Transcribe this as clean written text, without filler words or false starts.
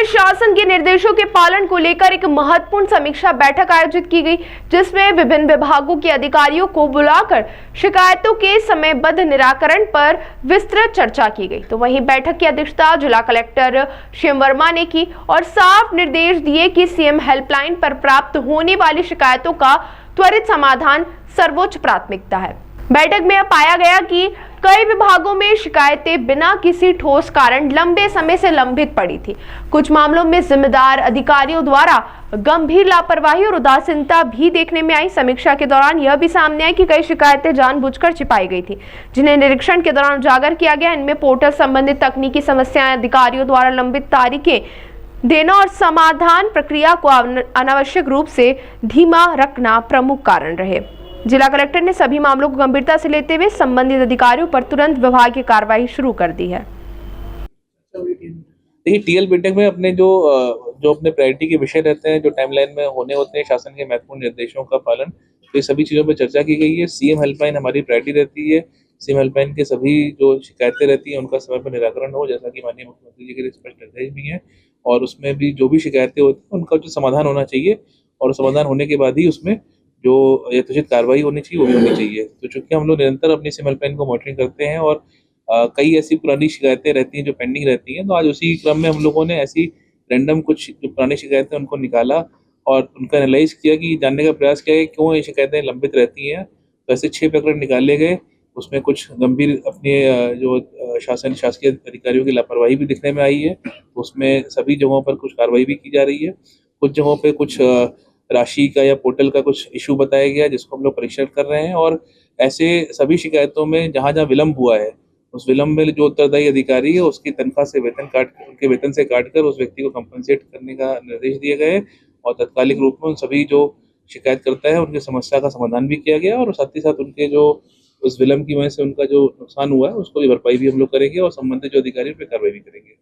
में शासन के निर्देशों के पालन को लेकर एक महत्वपूर्ण समीक्षा बैठक आयोजित की गई, जिसमें विभिन्न विभागों के अधिकारियों को बुलाकर शिकायतों के समयबद्ध निराकरण पर विस्तृत चर्चा की गई। तो वहीं बैठक की अध्यक्षता जिला कलेक्टर शिव वर्मा ने की और साफ निर्देश दिए कि सीएम हेल्पलाइन पर प्राप्त होने वाली शिकायतों का त्वरित समाधान सर्वोच्च प्राथमिकता है। बैठक में पाया गया कि कई विभागों में शिकायतें बिना किसी ठोस कारण लंबे समय से लंबित पड़ी थी। कुछ मामलों में जिम्मेदार अधिकारियों द्वारा गंभीर लापरवाही और उदासीनता भी देखने में आई। समीक्षा के दौरान यह भी सामने आई कि कई शिकायतें जानबूझकर छिपाई गई थी, जिन्हें निरीक्षण के दौरान उजागर किया गया। इनमें पोर्टल संबंधित तकनीकी समस्याएं, अधिकारियों द्वारा लंबित तारीखें देना और समाधान प्रक्रिया को अनावश्यक रूप से धीमा रखना प्रमुख कारण रहे। जिला कलेक्टर ने सभी मामलों को गंभीरता से लेते हुए संबंधित अधिकारियों पर तुरंत विभाग की कार्रवाई शुरू कर दी है। देखिए, टीएल बीटेक में अपने जो अपने प्रायोरिटी के विषय रहते हैं, जो टाइमलाइन में होने होते हैं, शासन के महत्वपूर्ण निर्देशों का पालन, तो ये सभी चीज़ों पर चर्चा की गई है। सीएम हेल्पलाइन हमारी प्रायोरिटी रहती है। सीएम हेल्पलाइन के सभी जो शिकायतें रहती हैं उनका समय पर निराकरण हो, जैसा कि माननीय मुख्यमंत्री जी के स्पष्ट निर्देश भी हैं, और उसमें भी जो भी शिकायतें होती हैं उनका जो समाधान होना चाहिए, और समाधान होने के बाद ही उसमें जो यथोचित कार्रवाई होनी चाहिए वो भी होनी चाहिए। तो चूंकि हम लोग निरंतर अपनी सीएम हेल्पलाइन को मॉनिटरिंग करते हैं और कई ऐसी पुरानी शिकायतें रहती हैं जो पेंडिंग रहती हैं, तो आज उसी क्रम में हम लोगों ने ऐसी रैंडम कुछ जो पुरानी शिकायतें उनको निकाला और उनका एनालाइज किया कि जानने का प्रयास किया कि क्यों ये शिकायतें लंबित रहती हैं। तो ऐसे 6 प्रकरण निकाले गए। उसमें कुछ गंभीर अपने जो शासकीय अधिकारियों की लापरवाही भी दिखने में आई है, तो उसमें सभी जगहों पर कुछ कार्रवाई भी की जा रही है। कुछ जगहों पे कुछ राशि का या पोर्टल का कुछ इशू बताया गया, जिसको हम लोग परीक्षण कर रहे हैं, और ऐसे सभी शिकायतों में जहाँ जहाँ विलम्ब हुआ है, उस विलम्ब में जो उत्तरदायी अधिकारी है उसकी तनख्वाह से उनके वेतन से काटकर उस व्यक्ति को कंपनसेट करने का निर्देश दिए गए, और तत्कालिक रूप में उन सभी जो शिकायत करता है उनकी समस्या का समाधान भी किया गया, और साथ ही साथ उनके जो उस विलम्ब की वजह से उनका जो नुकसान हुआ है उसको भी भरपाई भी हम लोग करेंगे, और संबंधित जो अधिकारी उन पर कार्रवाई भी करेंगे।